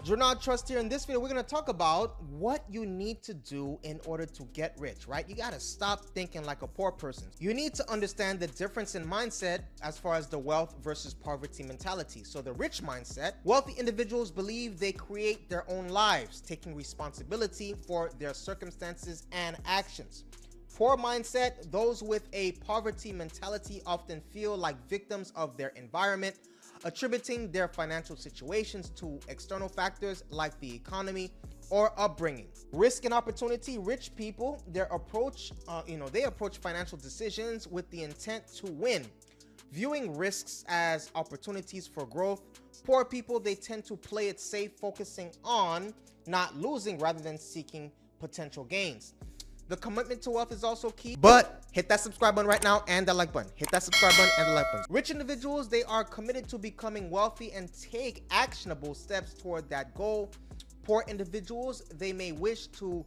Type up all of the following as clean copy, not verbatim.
Jernard Trust here. In this video, we're going to talk about what you need to do in order to get rich, right? You got to stop thinking like a poor person. You need to understand the difference in mindset as far as the wealth versus poverty mentality. So the rich mindset, wealthy individuals believe they create their own lives, taking responsibility for their circumstances and actions. Poor mindset, those with a poverty mentality often feel like victims of their environment, attributing their financial situations to external factors like the economy or upbringing. Risk and opportunity, rich people, their approach, they approach financial decisions with the intent to win, viewing risks as opportunities for growth. Poor people, they tend to play it safe, focusing on not losing rather than seeking potential gains. The commitment to wealth is also key, but hit that subscribe button right now and the like button. Hit that subscribe button and the like button. Rich individuals, they are committed to becoming wealthy and take actionable steps toward that goal. Poor individuals, they may wish to,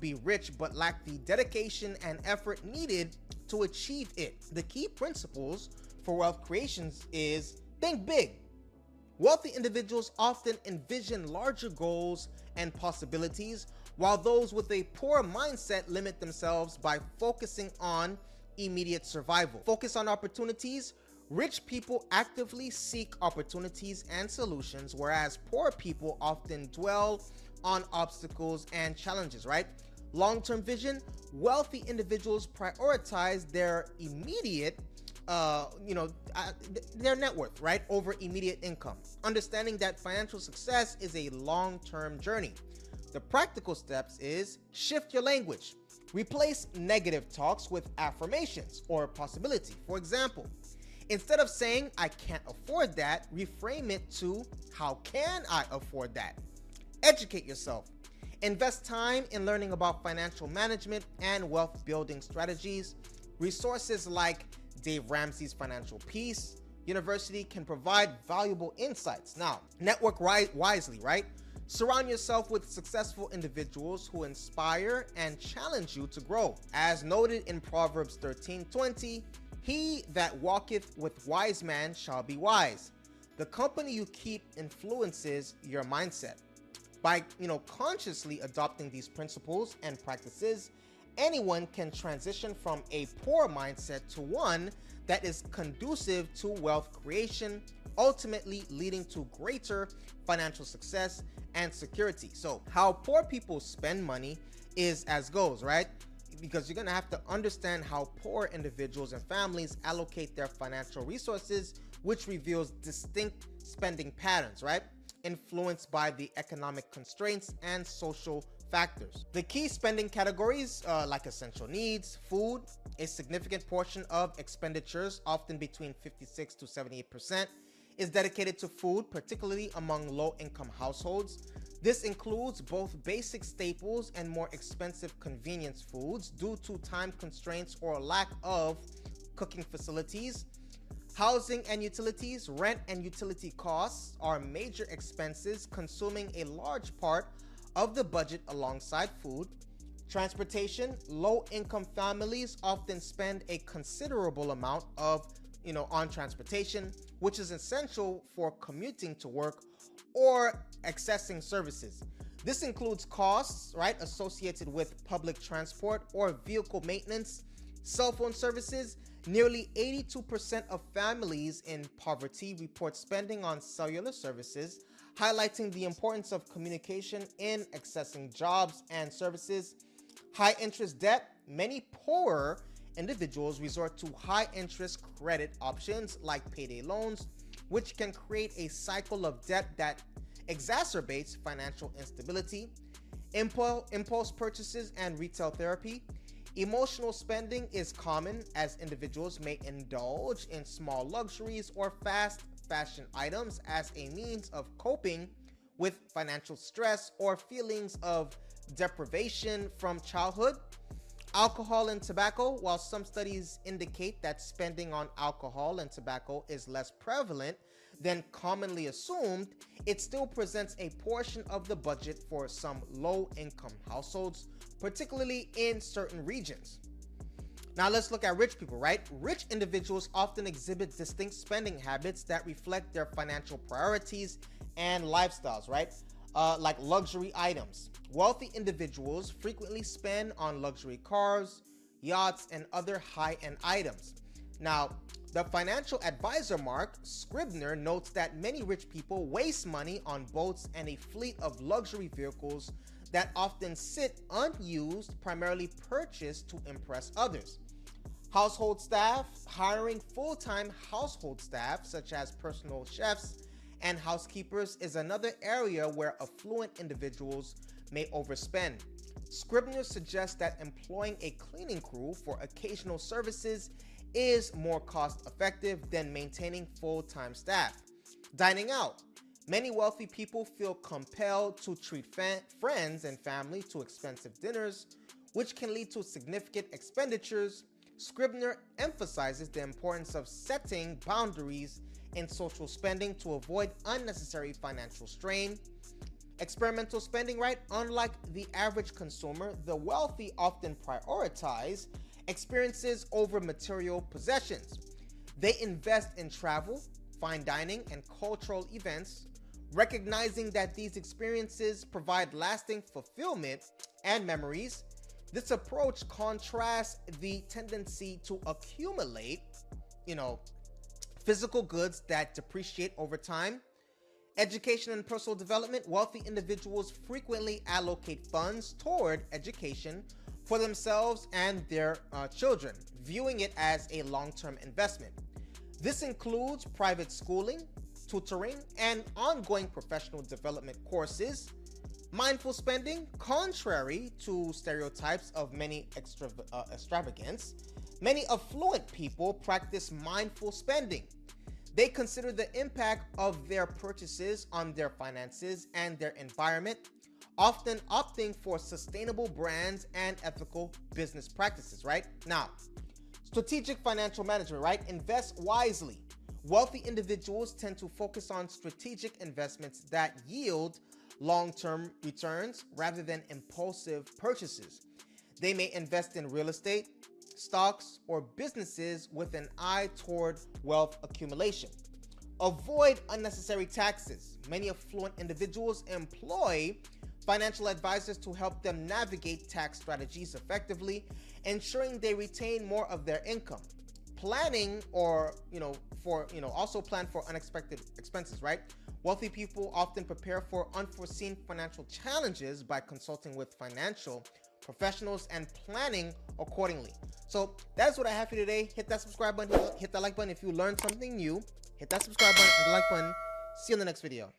be rich, but lack the dedication and effort needed to achieve it. The key principles for wealth creations is think big. Wealthy individuals often envision larger goals and possibilities, while those with a poor mindset limit themselves by focusing on immediate survival. Focus on opportunities. Rich people actively seek opportunities and solutions, whereas poor people often dwell on obstacles and challenges, right? Long-term vision. Wealthy individuals prioritize their immediate their net worth, right, over immediate income, understanding that financial success is a long-term journey. The practical steps is shift your language. Replace negative talks with affirmations or possibility. For example, instead of saying, I can't afford that, reframe it to, how can I afford that? Educate yourself. Invest time in learning about financial management and wealth building strategies. Resources like Dave Ramsey's Financial Peace University can provide valuable insights. Now, network wisely, right? Surround yourself with successful individuals who inspire and challenge you to grow. As noted in Proverbs 13:20, he that walketh with wise men shall be wise. The company you keep influences your mindset. By consciously adopting these principles and practices, anyone can transition from a poor mindset to one that is conducive to wealth creation, ultimately leading to greater financial success and security. So how poor people spend money is as goes, right? Because you're going to have to understand how poor individuals and families allocate their financial resources, which reveals distinct spending patterns, right? Influenced by the economic constraints and social factors. The key spending categories like essential needs, food, a significant portion of expenditures, often between 56 to 78%, is dedicated to food, particularly among low-income households. This includes both basic staples and more expensive convenience foods due to time constraints or lack of cooking facilities. Housing and utilities, rent and utility costs are major expenses consuming a large part of the budget alongside food. Transportation, low-income families often spend a considerable amount of on transportation, which is essential for commuting to work or accessing services. This includes costs, right, associated with public transport or vehicle maintenance, cell phone services. Nearly 82% of families in poverty report spending on cellular services, highlighting the importance of communication in accessing jobs and services. High interest debt. Many poorer individuals resort to high interest credit options like payday loans, which can create a cycle of debt that exacerbates financial instability. Impulse purchases and retail therapy. Emotional spending is common as individuals may indulge in small luxuries or fast fashion items as a means of coping with financial stress or feelings of deprivation from childhood. Alcohol and tobacco. While some studies indicate that spending on alcohol and tobacco is less prevalent than commonly assumed, it still presents a portion of the budget for some low-income households, particularly in certain regions. Now let's look at rich people, right? Rich individuals often exhibit distinct spending habits that reflect their financial priorities and lifestyles, right? like luxury items. Wealthy individuals frequently spend on luxury cars, yachts, and other high-end items. Now, the financial advisor Mark Scribner notes that many rich people waste money on boats and a fleet of luxury vehicles that often sit unused, primarily purchased to impress others. Household staff, hiring full-time household staff such as personal chefs and housekeepers is another area where affluent individuals may overspend. Scribner suggests that employing a cleaning crew for occasional services is more cost-effective than maintaining full-time staff. Dining out. Many wealthy people feel compelled to treat friends and family to expensive dinners, which can lead to significant expenditures. Scribner emphasizes the importance of setting boundaries in social spending to avoid unnecessary financial strain. Experimental spending, right? Unlike the average consumer, the wealthy often prioritize experiences over material possessions. They invest in travel, fine dining, and cultural events, recognizing that these experiences provide lasting fulfillment and memories. This approach contrasts the tendency to accumulate, physical goods that depreciate over time. Education and personal development. Wealthy individuals frequently allocate funds toward education for themselves and their children, viewing it as a long-term investment. This includes private schooling, tutoring, and ongoing professional development courses. Mindful spending, contrary to stereotypes of many extravagance, many affluent people practice mindful spending. They consider the impact of their purchases on their finances and their environment, often opting for sustainable brands and ethical business practices, right? Now, strategic financial management, right? Invest wisely. Wealthy individuals tend to focus on strategic investments that yield long-term returns rather than impulsive purchases. They may invest in real estate, stocks, or businesses with an eye toward wealth accumulation. Avoid unnecessary taxes. Many affluent individuals employ financial advisors to help them navigate tax strategies effectively, ensuring they retain more of their income. Planning also plan for unexpected expenses, right? Wealthy people often prepare for unforeseen financial challenges by consulting with financial professionals and planning accordingly. So that's what I have for you today. Hit that subscribe button, hit that like button if you learned something new. Hit that subscribe button and the like button. See you in the next video.